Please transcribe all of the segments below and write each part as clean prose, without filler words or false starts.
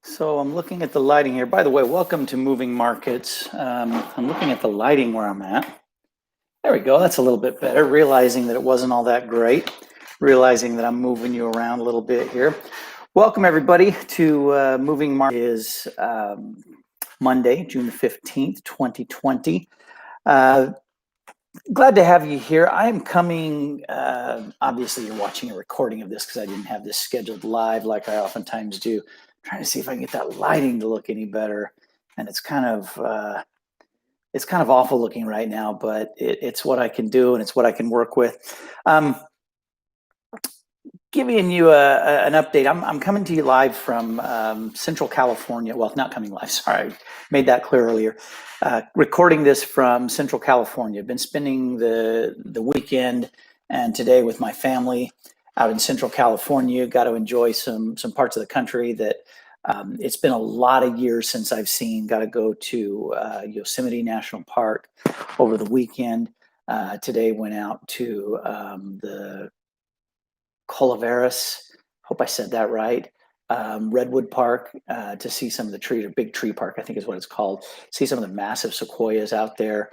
So I'm looking at the lighting here. By the way, welcome to Moving Markets. I'm looking at the lighting where I'm at. There we go. That's a little bit better. Realizing that it wasn't all that great. Realizing that I'm moving you around a little bit here. Welcome everybody to Moving Markets. Is Monday, June the 15th, 2020. Glad to have you here. I am coming. Obviously, you're watching a recording of this because I didn't have this scheduled live like I oftentimes do. Trying to see if I can get that lighting to look any better, and it's kind of awful looking right now, but it's what I can do and it's what I can work with. Giving you an update. I'm coming to you live from Central California. Well, not coming live. Sorry, I made that clear earlier. Recording this from Central California. Been spending the weekend and today with my family out in Central California. Got to enjoy some parts of the country that it's been a lot of years since I've seen. Got to go to Yosemite National Park over the weekend. Today went out to the Colaveras, hope I said that right, Redwood Park to see some of the trees, or Big Tree Park, I think is what it's called. See some of the massive sequoias out there.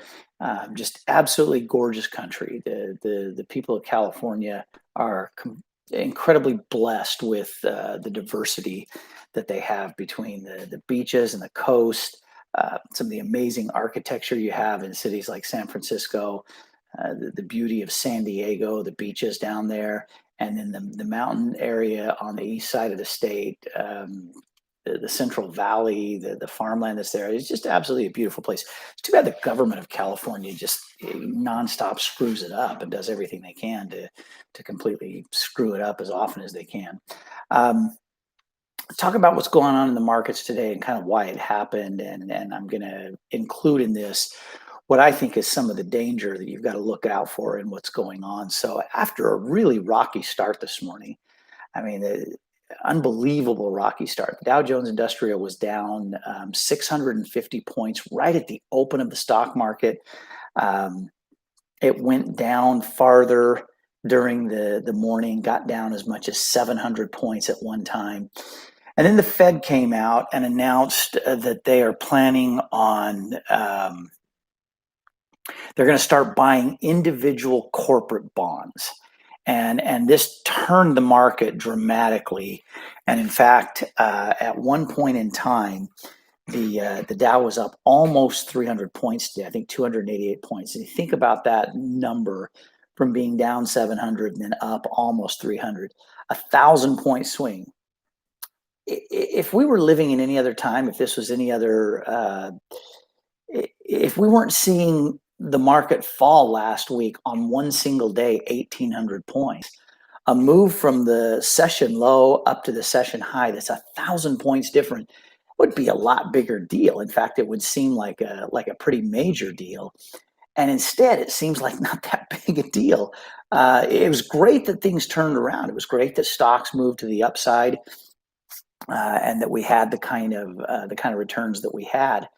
Just absolutely gorgeous country. The people of California are incredibly blessed with the diversity that they have between the beaches and the coast. Some of the amazing architecture you have in cities like San Francisco, the beauty of San Diego, the beaches down there, and then the mountain area on the east side of the state, the Central Valley, the farmland that's there. It's just absolutely a beautiful place. It's too bad the government of California just nonstop screws it up and does everything they can to completely screw it up as often as they can. Talk about what's going on in the markets today and kind of why it happened, and I'm going to include in this what I think is some of the danger that you've got to look out for in what's going on. So after a really rocky start this morning, I mean, the unbelievable rocky start. The Dow Jones Industrial was down 650 points right at the open of the stock market. It went down farther during the morning, got down as much as 700 points at one time. And then the Fed came out and announced that they are planning on they're going to start buying individual corporate bonds. And this turned the market dramatically. And in fact, at one point in time, the Dow was up almost 300 points today, I think 288 points. And you think about that number from being down 700 and then up almost 300, 1,000-point swing. If we were living in any other time, if this was any other, if we weren't seeing the market fall last week on one single day, 1,800 points, a move from the session low up to the session high that's 1,000 points different would be a lot bigger deal. In fact, it would seem like a pretty major deal. And instead, it seems like not that big a deal. It was great that things turned around. It was great that stocks moved to the upside, and that we had the kind of returns that we had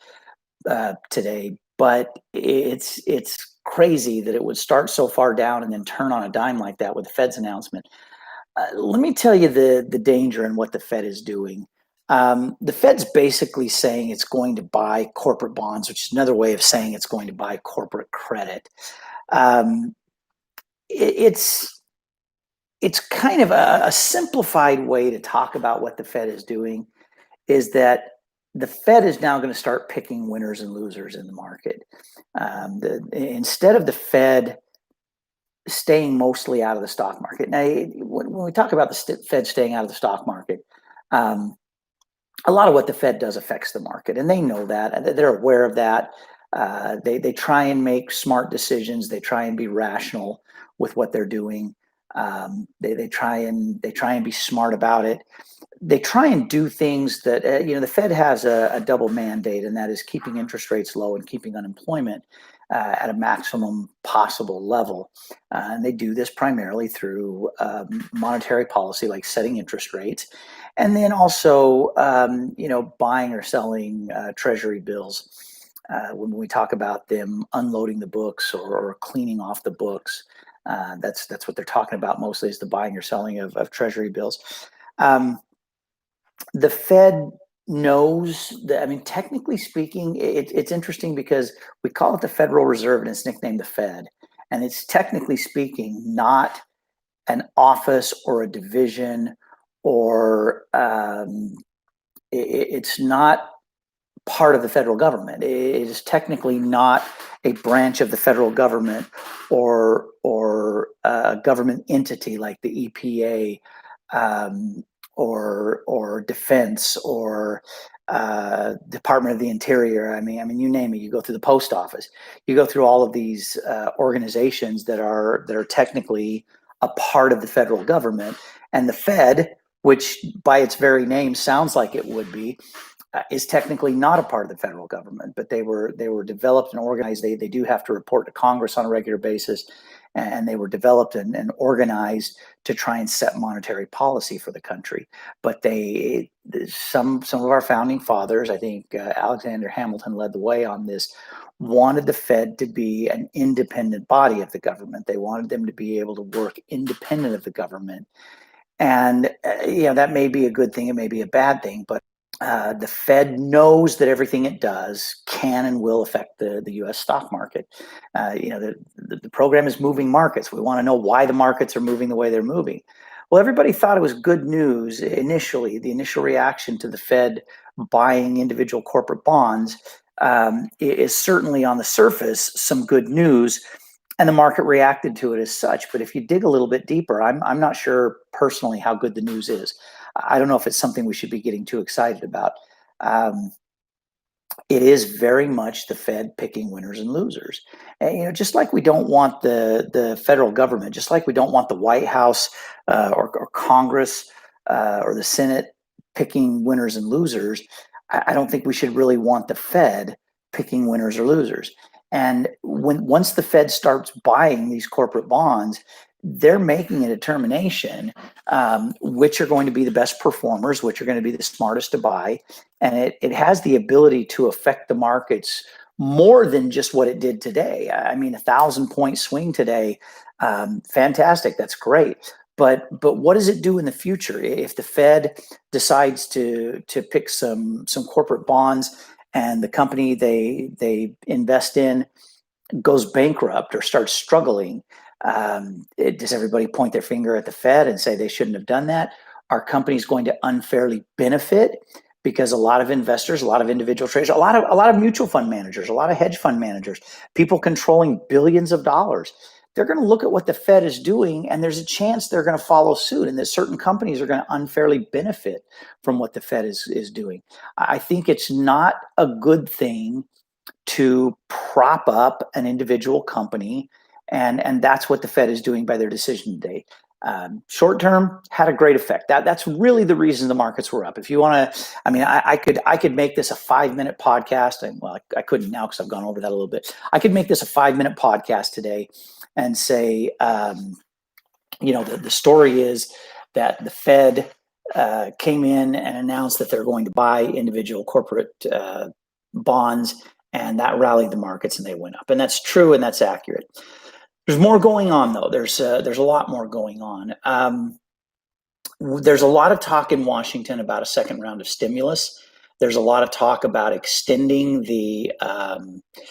today. But it's crazy that it would start so far down and then turn on a dime like that with the Fed's announcement. Let me tell you the danger in what the Fed is doing. The Fed's basically saying it's going to buy corporate bonds, which is another way of saying it's going to buy corporate credit. It's kind of a simplified way to talk about what the Fed is doing is that the Fed is now going to start picking winners and losers in the market. Instead of the Fed staying mostly out of the stock market. Now, when we talk about the Fed staying out of the stock market, a lot of what the Fed does affects the market, and they know that. They're aware of that. They try and make smart decisions. They try and be rational with what they're doing. They try and be smart about it. They try and do things that the Fed has a double mandate, and that is keeping interest rates low and keeping unemployment at a maximum possible level. And they do this primarily through monetary policy, like setting interest rates, and then also buying or selling treasury bills. When we talk about them unloading the books or cleaning off the books, that's what they're talking about mostly, is the buying or selling of treasury bills. The Fed knows that, I mean, technically speaking, it's interesting because we call it the Federal Reserve and it's nicknamed the Fed. And it's technically speaking not an office or a division or it's not part of the federal government. It is technically not a branch of the federal government or a government entity like the EPA or defense or Department of the Interior. I mean, you name it. You go through the post office. You go through all of these organizations that are technically a part of the federal government, and the Fed, which by its very name sounds like it would be, is technically not a part of the federal government, but they were developed and organized. They do have to report to Congress on a regular basis, and they were developed and organized to try and set monetary policy for the country. But some of our founding fathers, I think Alexander Hamilton led the way on this, wanted the Fed to be an independent body of the government. They wanted them to be able to work independent of the government. And that may be a good thing, it may be a bad thing, but the Fed knows that everything it does can and will affect the U.S. stock market. The program is moving markets. We want to know why the markets are moving the way they're moving. Well, everybody thought it was good news initially. The initial reaction to the Fed buying individual corporate bonds is certainly on the surface some good news, and the market reacted to it as such. But if you dig a little bit deeper, I'm not sure personally how good the news is. I don't know if it's something we should be getting too excited about. It is very much the Fed picking winners and losers. And, just like we don't want the federal government, just like we don't want the White House or Congress or the Senate picking winners and losers, I don't think we should really want the Fed picking winners or losers. And once the Fed starts buying these corporate bonds, they're making a determination which are going to be the best performers, which are going to be the smartest to buy. And it has the ability to affect the markets more than just what it did today. I mean, 1,000-point swing today, fantastic, that's great. But what does it do in the future if the Fed decides to pick some corporate bonds and the company they invest in goes bankrupt or starts struggling? Does everybody point their finger at the Fed and say they shouldn't have done that? Are companies going to unfairly benefit because a lot of investors, a lot of individual traders, a lot of mutual fund managers, a lot of hedge fund managers, people controlling billions of dollars, they're going to look at what the Fed is doing, and there's a chance they're going to follow suit, and that certain companies are going to unfairly benefit from what the Fed is doing. I think it's not a good thing to prop up an individual company, and that's what the Fed is doing by their decision today. Short term had a great effect. That's really the reason the markets were up. If you want to, I mean, I could make this a 5-minute podcast, and well, I couldn't now because I've gone over that a little bit. I could make this a 5-minute podcast today and say, the story is that the Fed came in and announced that they're going to buy individual corporate bonds, and that rallied the markets and they went up. And that's true and that's accurate. There's more going on, though. There's a lot more going on. There's a lot of talk in Washington about a second round of stimulus. There's a lot of talk about extending the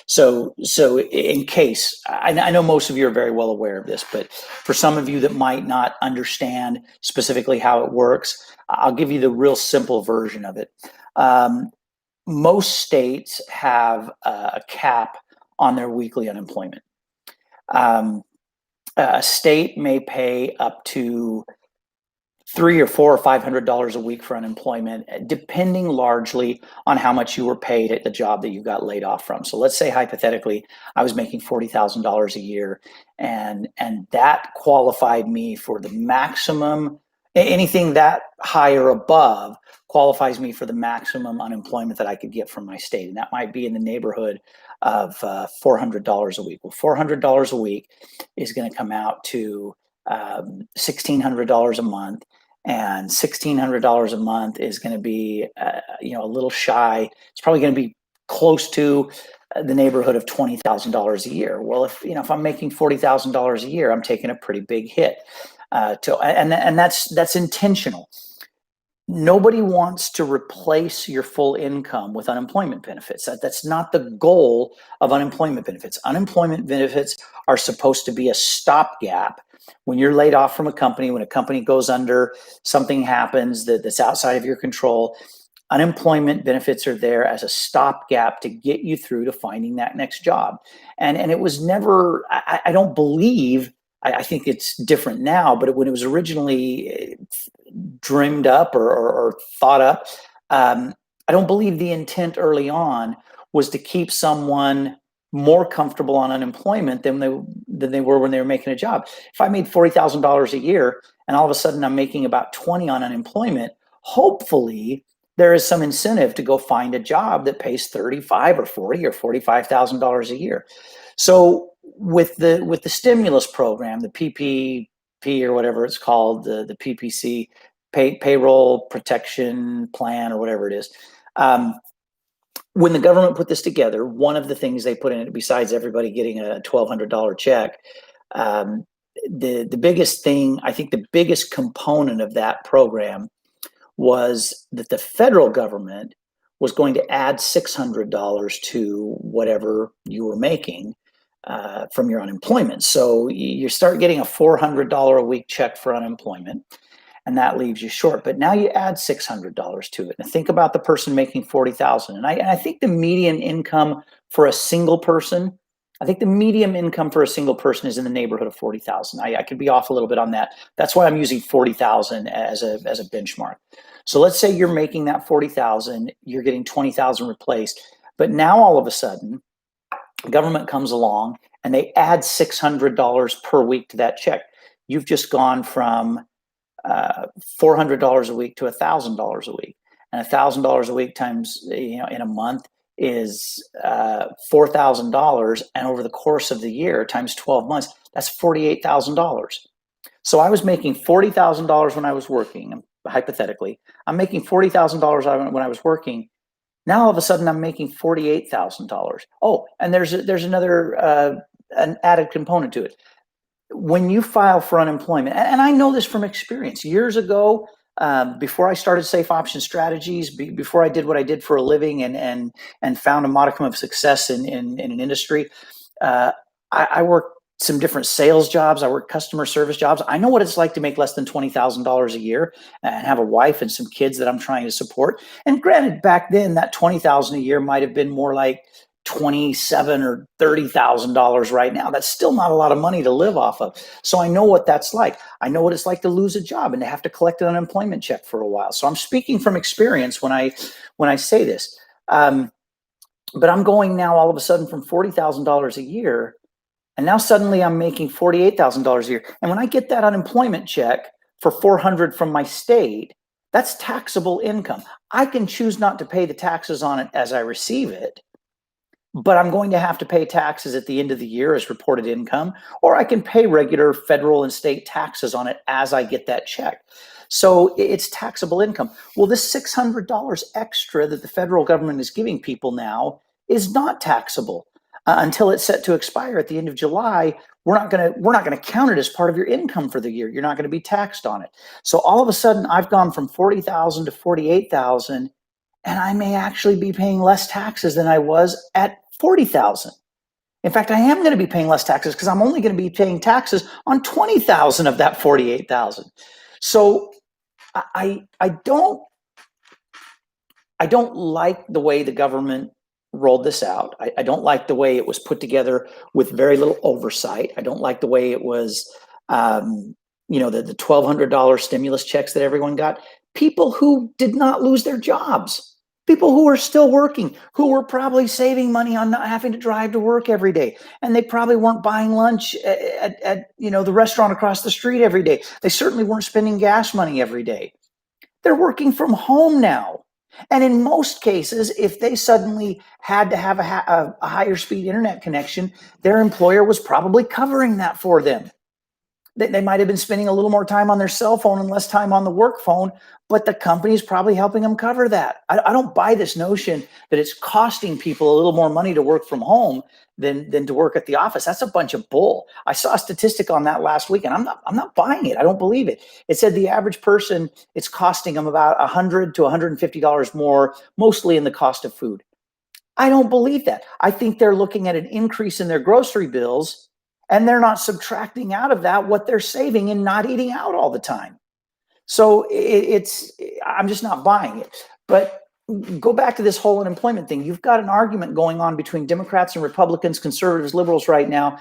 so in case, I know most of you are very well aware of this, but for some of you that might not understand specifically how it works, I'll give you the real simple version of it. Most states have a cap on their weekly unemployment. A state may pay up to $300 or $400 or $500 a week for unemployment, depending largely on how much you were paid at the job that you got laid off from. So let's say hypothetically, I was making $40,000 a year, and that qualified me for the maximum. Anything that high or above qualifies me for the maximum unemployment that I could get from my state, and that might be in the neighborhood of $400 a week. Well, $400 a week is going to come out to $1,600 a month, and $1,600 a month is going to be a little shy. It's probably going to be close to the neighborhood of $20,000 a year. Well, if I'm making $40,000 a year, I'm taking a pretty big hit. And that's intentional. Nobody wants to replace your full income with unemployment benefits. That's not the goal of unemployment benefits. Unemployment benefits are supposed to be a stopgap. When you're laid off from a company, when a company goes under, something happens that's outside of your control, unemployment benefits are there as a stopgap to get you through to finding that next job. And it was never, I don't believe, I think it's different now, but when it was originally dreamed up or thought up, I don't believe the intent early on was to keep someone more comfortable on unemployment than they were when they were making a job. If I made $40,000 a year and all of a sudden I'm making about 20 on unemployment, hopefully there is some incentive to go find a job that pays 35 or 40 or $45,000 a year. So with the stimulus program, the PPP or whatever it's called, the PPC, payroll protection plan or whatever it is. When the government put this together, one of the things they put in it, besides everybody getting a $1,200 check, the biggest thing, I think the biggest component of that program was that the federal government was going to add $600 to whatever you were making from your unemployment. So you start getting a $400 a week check for unemployment, and that leaves you short. But now you add $600 to it. And think about the person making $40,000. And I think the median income for a single person, I think the median income for a single person is in the neighborhood of $40,000. I could be off a little bit on that. That's why I'm using $40,000 as a benchmark. So let's say you're making that $40,000, you're getting $20,000 replaced. But now all of a sudden, the government comes along and they add $600 per week to that check. You've just gone from $400 a week to $1,000 a week, and $1,000 a week times, in a month is $4,000, and over the course of the year times 12 months, that's $48,000. So I was making $40,000 when I was working. Hypothetically, I'm making $40,000 when I was working. Now all of a sudden I'm making $48,000. Oh, and there's another an added component to it. When you file for unemployment, and I know this from experience, years ago, before I started Safe Option Strategies, before I did what I did for a living and found a modicum of success in an industry, I worked some different sales jobs. I worked customer service jobs. I know what it's like to make less than $20,000 a year and have a wife and some kids that I'm trying to support. And granted, back then that $20,000 a year might have been more like $27,000 or $30,000 right now. That's still not a lot of money to live off of. So I know what that's like. I know what it's like to lose a job and to have to collect an unemployment check for a while. So I'm speaking from experience when I say this. But I'm going now all of a sudden from $40,000 a year, and now suddenly I'm making $48,000 a year. And when I get that unemployment check for $400 from my state, that's taxable income. I can choose not to pay the taxes on it as I receive it, but I'm going to have to pay taxes at the end of the year as reported income, or I can pay regular federal and state taxes on it as I get that check. So it's taxable income. Well, this $600 extra that the federal government is giving people now is not taxable until it's set to expire at the end of July. We're not going to count it as part of your income for the year. You're not going to be taxed on it. So all of a sudden, I've gone from $40,000 to $48,000, and I may actually be paying less taxes than I was at $40,000. In fact, I am going to be paying less taxes because I'm only going to be paying taxes on $20,000 of that $48,000. So I don't like the way the government rolled this out. I don't like the way it was put together with very little oversight. I don't like the way it was, the $1,200 stimulus checks that everyone got. People who did not lose their jobs, people who are still working, who were probably saving money on not having to drive to work every day. And they probably weren't buying lunch at the restaurant across the street every day. They certainly weren't spending gas money every day. They're working from home now. And in most cases, if they suddenly had to have a higher speed internet connection, their employer was probably covering that for them. They might have been spending a little more time on their cell phone and less time on the work phone, but the company is probably helping them cover that. I don't buy this notion that it's costing people a little more money to work from home than to work at the office. That's a bunch of bull. I saw a statistic on that last week, and I'm not buying it. I don't believe it. It said the average person, it's costing them about $100 to $150 more, mostly in the cost of food. I don't believe that. I think they're looking at an increase in their grocery bills, and they're not subtracting out of that what they're saving and not eating out all the time. So I'm just not buying it. But go back to this whole unemployment thing. You've got an argument going on between Democrats and Republicans, conservatives, liberals right now.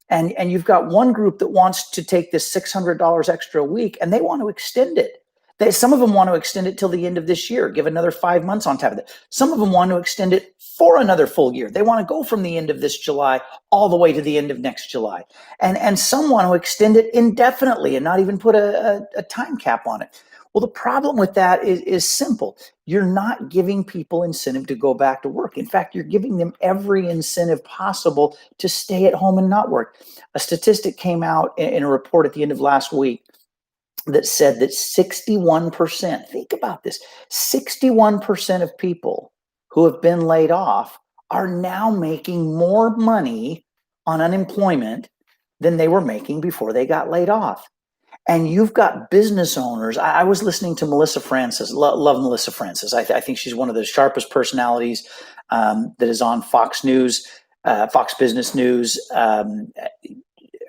And you've got one group that wants to take this $600 extra a week, and they want to extend it. Some of them want to extend it till the end of this year, give another 5 months on top of it. Some of them want to extend it for another full year. They want to go from the end of this July all the way to the end of next July. And some want to extend it indefinitely and not even put a time cap on it. Well, the problem with that is simple. You're not giving people incentive to go back to work. In fact, you're giving them every incentive possible to stay at home and not work. A statistic came out in a report at the end of last week that said that 61%, think about this, 61% of people who have been laid off are now making more money on unemployment than they were making before they got laid off. And you've got business owners. I was listening to Melissa Francis, love Melissa Francis. I think she's one of the sharpest personalities that is on Fox News, Fox Business News.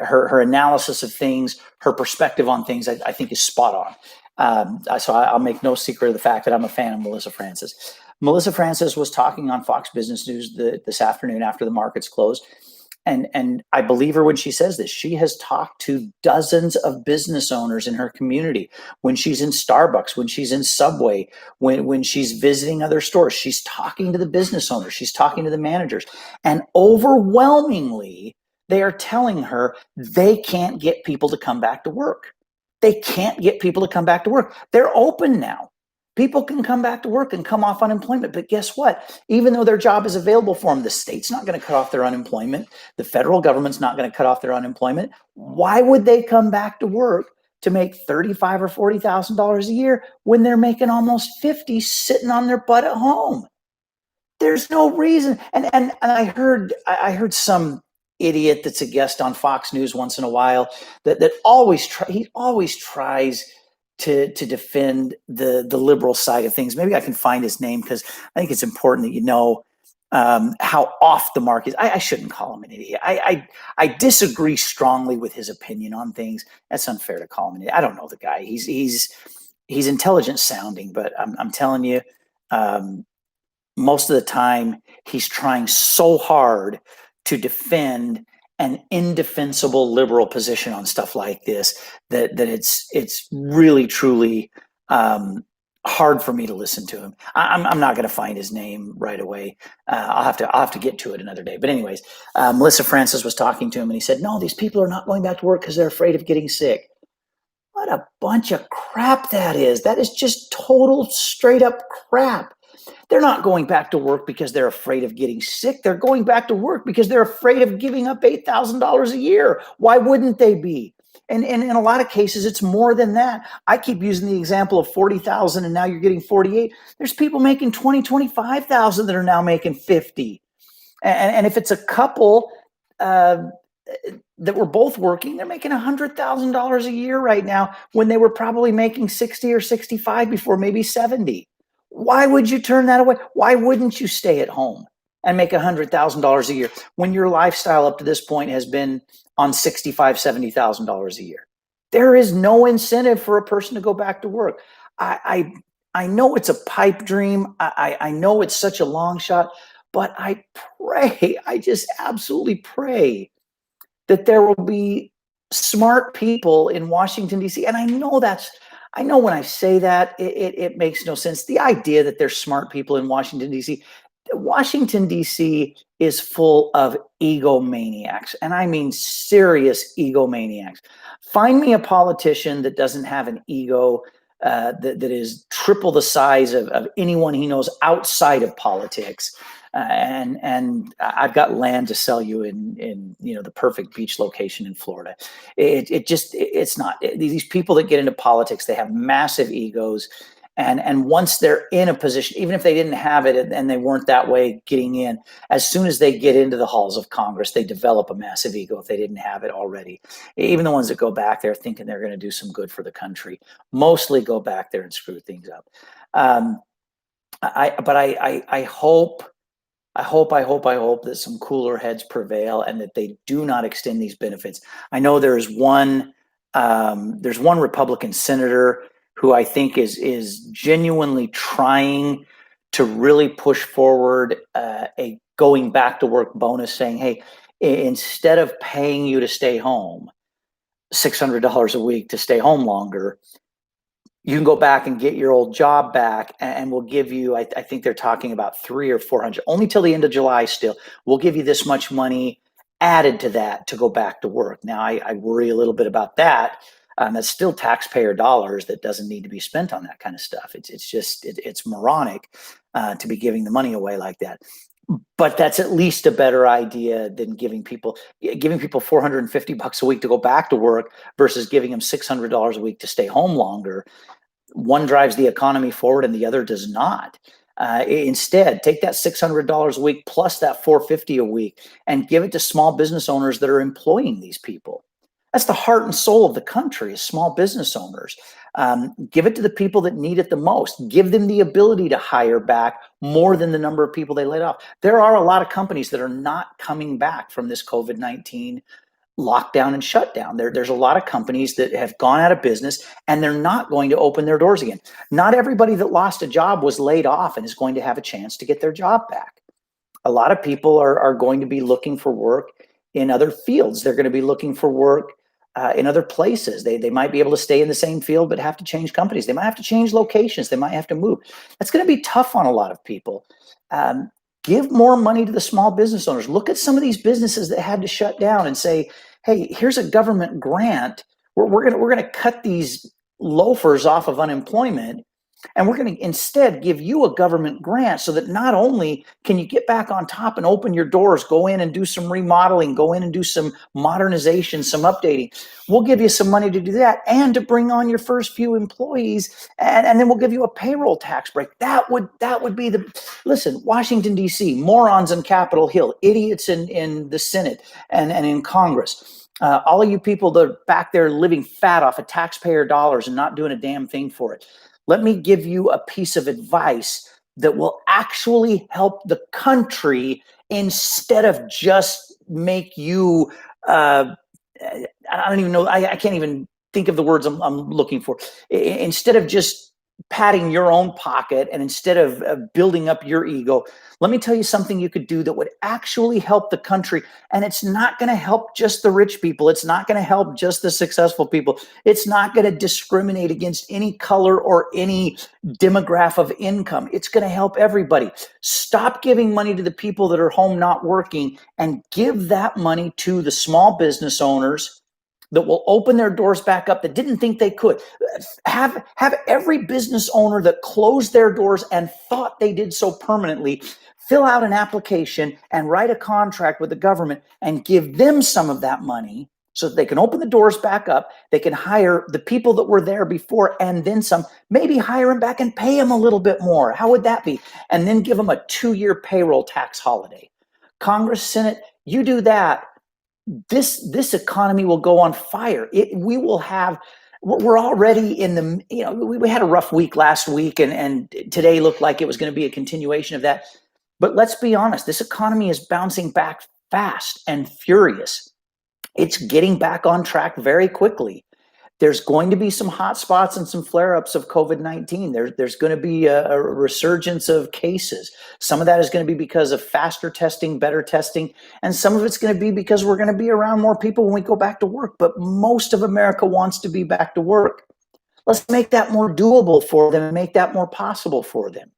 Her analysis of things, her perspective on things, I think is spot on. So I'll make no secret of the fact that I'm a fan of Melissa Francis. Melissa Francis was talking on Fox Business News this afternoon after the markets closed. And I believe her when she says this. She has talked to dozens of business owners in her community. When she's in Starbucks, when she's in Subway, when she's visiting other stores, she's talking to the business owners. She's talking to the managers. And overwhelmingly, they are telling her they can't get people to come back to work. They can't get people to come back to work. They're open now. People can come back to work and come off unemployment. But guess what? Even though their job is available for them, the state's not going to cut off their unemployment. The federal government's not going to cut off their unemployment. Why would they come back to work to make $35,000 or $40,000 a year when they're making almost $50,000 sitting on their butt at home? There's no reason. And I heard some idiot that's a guest on Fox News once in a while that always tries to defend the liberal side of things. Maybe I can find his name because I think it's important that you know how off the mark is. I shouldn't call him an idiot. I disagree strongly with his opinion on things. That's unfair to call him an idiot. I don't know the guy. He's intelligent sounding, but I'm telling you, most of the time he's trying so hard to defend an indefensible liberal position on stuff like this that it's really truly hard for me to listen to him. I'm not going to find his name right away. I'll have to get to it another day. But anyways, Melissa Francis was talking to him and he said, "No, these people are not going back to work because they're afraid of getting sick." What a bunch of crap that is. That is just total straight up crap. They're not going back to work because they're afraid of getting sick. They're going back to work because they're afraid of giving up $8,000 a year. Why wouldn't they be? And in a lot of cases, it's more than that. I keep using the example of 40,000 and now you're getting 48. There's people making 20, 25,000 that are now making 50. And if it's a couple that were both working, they're making $100,000 a year right now when they were probably making 60 or 65 before, maybe 70. Why would you turn that away? Why wouldn't you stay at home and make $100,000 a year when your lifestyle up to this point has been on $65,000, $70,000 a year? There is no incentive for a person to go back to work. I know it's a pipe dream. I know it's such a long shot, but I just absolutely pray that there will be smart people in Washington, D.C. And I know when I say that, it makes no sense. The idea that there's smart people in Washington, D.C. Washington, D.C. is full of egomaniacs, and I mean serious egomaniacs. Find me a politician that doesn't have an ego that is triple the size of anyone he knows outside of politics. and I've got land to sell you in the perfect beach location in Florida. It's not. These people that get into politics, they have massive egos. And once they're in a position, even if they didn't have it and they weren't that way getting in, as soon as they get into the halls of Congress, they develop a massive ego if they didn't have it already. Even the ones that go back there thinking they're going to do some good for the country mostly go back there and screw things up. I hope that some cooler heads prevail and that they do not extend these benefits. I know there's one Republican senator who I think is genuinely trying to really push forward a going back to work bonus, saying, hey, instead of paying you to stay home, $600 a week to stay home longer, you can go back and get your old job back, and we'll give you, I think they're talking about 300 or 400, only till the end of July still. We'll give you this much money added to that to go back to work. Now, I worry a little bit about that. That's still taxpayer dollars that doesn't need to be spent on that kind of stuff. It's moronic to be giving the money away like that. But that's at least a better idea than giving people $450 a week to go back to work versus giving them $600 a week to stay home longer. One drives the economy forward and the other does not. Instead, take that $600 a week plus that $450 a week and give it to small business owners that are employing these people. That's the heart and soul of the country, is small business owners. Give it to the people that need it the most. Give them the ability to hire back more than the number of people they laid off. There are a lot of companies that are not coming back from this COVID-19 lockdown and shutdown. There's a lot of companies that have gone out of business and they're not going to open their doors again. Not everybody that lost a job was laid off and is going to have a chance to get their job back. A lot of people are going to be looking for work in other fields. They're going to be looking for work in other places. They might be able to stay in the same field, but have to change companies. They might have to change locations. They might have to move. That's going to be tough on a lot of people. Give more money to the small business owners. Look at some of these businesses that had to shut down and say, hey, here's a government grant. We're going to cut these loafers off of unemployment, and we're going to instead give you a government grant so that not only can you get back on top and open your doors, go in and do some remodeling, go in and do some modernization, some updating. We'll give you some money to do that and to bring on your first few employees, and then we'll give you a payroll tax break. That would be listen, Washington, D.C., morons on Capitol Hill, idiots in the Senate and in Congress. All of you people that are back there living fat off of taxpayer dollars and not doing a damn thing for it. Let me give you a piece of advice that will actually help the country instead of just make you, I don't even know, I can't even think of the words I'm looking for. Instead of just patting your own pocket and instead of building up your ego, let me tell you something you could do that would actually help the country. And it's not going to help just the rich people. It's not going to help just the successful people. It's not going to discriminate against any color or any demographic of income. It's going to help everybody. Stop giving money to the people that are home not working and give that money to the small business owners that will open their doors back up that didn't think they could. Have every business owner that closed their doors and thought they did so permanently fill out an application and write a contract with the government and give them some of that money so that they can open the doors back up. They can hire the people that were there before and then some, maybe hire them back and pay them a little bit more. How would that be? And then give them a 2-year payroll tax holiday. Congress, Senate, you do that. This economy will go on fire. We're already in the, we had a rough week last week and today looked like it was going to be a continuation of that. But let's be honest, this economy is bouncing back fast and furious. It's getting back on track very quickly. There's going to be some hot spots and some flare-ups of COVID-19. There's going to be a resurgence of cases. Some of that is going to be because of faster testing, better testing, and some of it's going to be because we're going to be around more people when we go back to work. But most of America wants to be back to work. Let's make that more doable for them and make that more possible for them.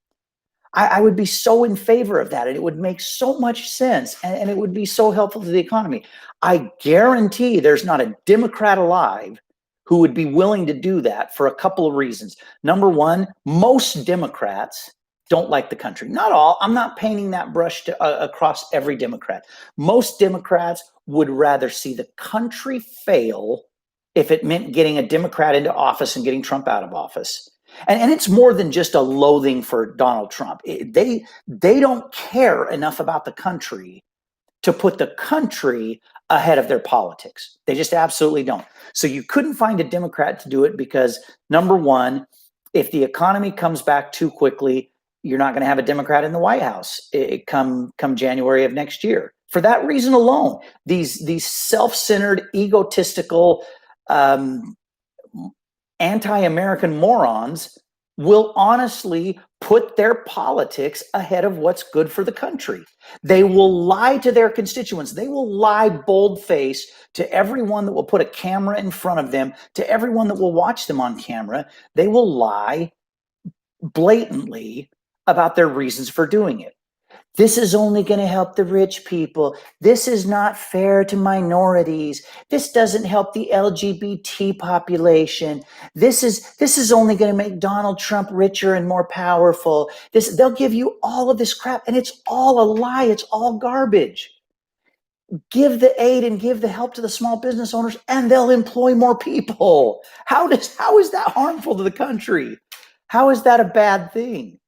I would be so in favor of that, and it would make so much sense, and it would be so helpful to the economy. I guarantee there's not a Democrat alive who would be willing to do that for a couple of reasons. Number one, most Democrats don't like the country. Not all. I'm not painting that brush across every Democrat. Most Democrats would rather see the country fail if it meant getting a Democrat into office and getting Trump out of office. And it's more than just a loathing for Donald Trump. They don't care enough about the country to put the country ahead of their politics. They just absolutely don't. So you couldn't find a Democrat to do it because, number one, if the economy comes back too quickly, you're not going to have a Democrat in the White House come January of next year. For that reason alone, these self-centered, egotistical, anti-American morons will honestly put their politics ahead of what's good for the country. They will lie to their constituents. They will lie bold-faced to everyone that will put a camera in front of them, to everyone that will watch them on camera. They will lie blatantly about their reasons for doing it. This is only going to help the rich people. This is not fair to minorities. This doesn't help the LGBT population. This is only going to make Donald Trump richer and more powerful. They'll give you all of this crap, and it's all a lie. It's all garbage. Give the aid and give the help to the small business owners, and they'll employ more people. How is that harmful to the country? How is that a bad thing?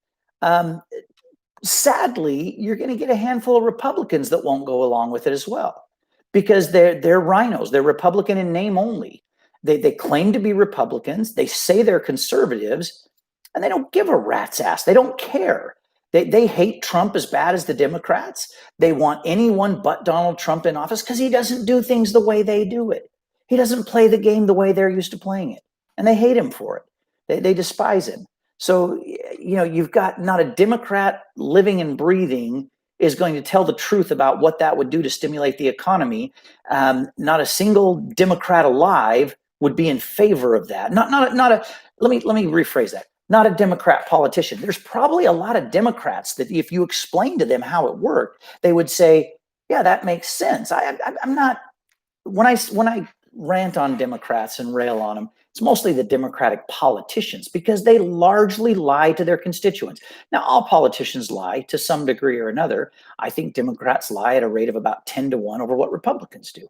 Sadly, you're going to get a handful of Republicans that won't go along with it as well, because they're rhinos. They're Republican in name only. They claim to be Republicans. They say they're conservatives, and they don't give a rat's ass. They don't care. They hate Trump as bad as the Democrats. They want anyone but Donald Trump in office because he doesn't do things the way they do it. He doesn't play the game the way they're used to playing it, and they hate him for it. They despise him. So, you've got not a Democrat living and breathing is going to tell the truth about what that would do to stimulate the economy. Not a single Democrat alive would be in favor of that. Let me rephrase that. Not a Democrat politician. There's probably a lot of Democrats that if you explain to them how it worked, they would say, yeah, that makes sense. I'm not, when I rant on Democrats and rail on them, it's mostly the Democratic politicians because they largely lie to their constituents. Now, all politicians lie to some degree or another. I think Democrats lie at a rate of about 10 to 1 over what Republicans do.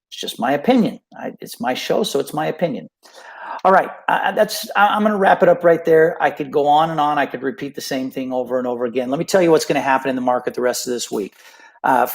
It's just my opinion. It's my show, so it's my opinion. All right, I'm going to wrap it up right there. I could go on and on. I could repeat the same thing over and over again. Let me tell you what's going to happen in the market the rest of this week.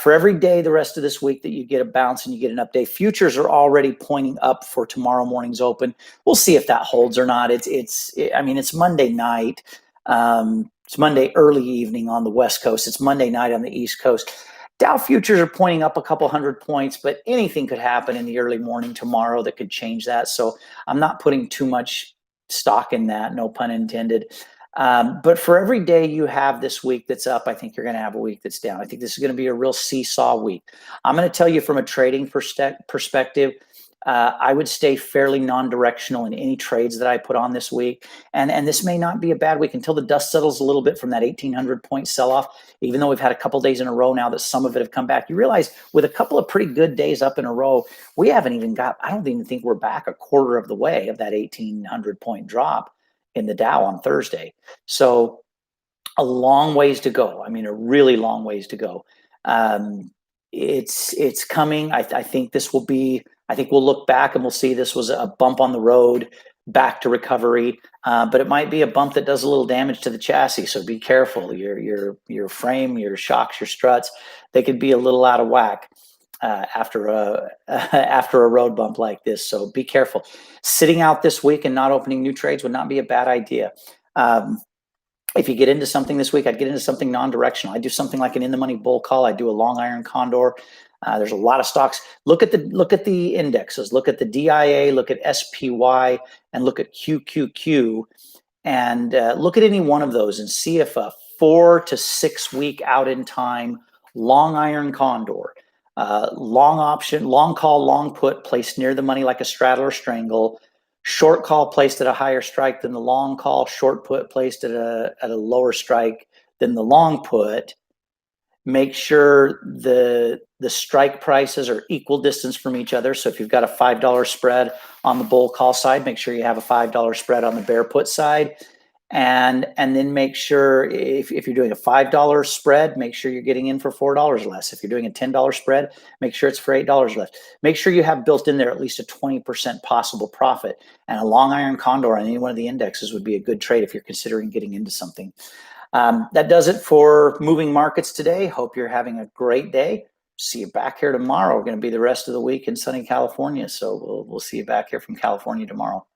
For every day the rest of this week that you get a bounce and you get an update, futures are already pointing up for tomorrow morning's open. We'll see if that holds or not. It's Monday night. It's Monday early evening on the West Coast. It's Monday night on the East Coast. Dow futures are pointing up a couple hundred points, but anything could happen in the early morning tomorrow that could change that. So I'm not putting too much stock in that, no pun intended. But for every day you have this week that's up, I think you're going to have a week that's down. I think this is going to be a real seesaw week. I'm going to tell you from a trading perspective, I would stay fairly non-directional in any trades that I put on this week. And this may not be a bad week until the dust settles a little bit from that 1,800 point sell-off. Even though we've had a couple days in a row now that some of it have come back, you realize with a couple of pretty good days up in a row, I don't even think we're back a quarter of the way of that 1,800 point drop in the Dow on Thursday. So a long ways to go. I mean, a really long ways to go. It's coming. I think we'll look back and we'll see this was a bump on the road back to recovery. But it might be a bump that does a little damage to the chassis. So be careful. Your frame, your shocks, your struts, they could be a little out of whack after a road bump like this. So be careful. Sitting out this week and not opening new trades would not be a bad idea. If you get into something this week, I'd get into something non-directional. I do something like an in-the-money bull call. I do a long iron condor. There's a lot of stocks. Look at the indexes. Look at the DIA. Look at SPY, and look at QQQ, and look at any one of those and see if a 4 to 6 week out in time long iron condor, long option, long call, long put placed near the money like a straddle or strangle. Short call placed at a higher strike than the long call, short put placed at a lower strike than the long put. Make sure the strike prices are equal distance from each other. So if you've got a $5 spread on the bull call side, make sure you have a $5 spread on the bear put side. and then make sure if you're doing a $5 spread, make sure you're getting in for $4 less. If you're doing a $10 spread, make sure it's for $8 less. Make sure you have built in there at least a 20% possible profit. And a long iron condor on any one of the indexes would be a good trade if you're considering getting into something. That does it for moving markets today. Hope you're having a great day. See you back here tomorrow. We're going to be the rest of the week in sunny California. So we'll see you back here from California tomorrow.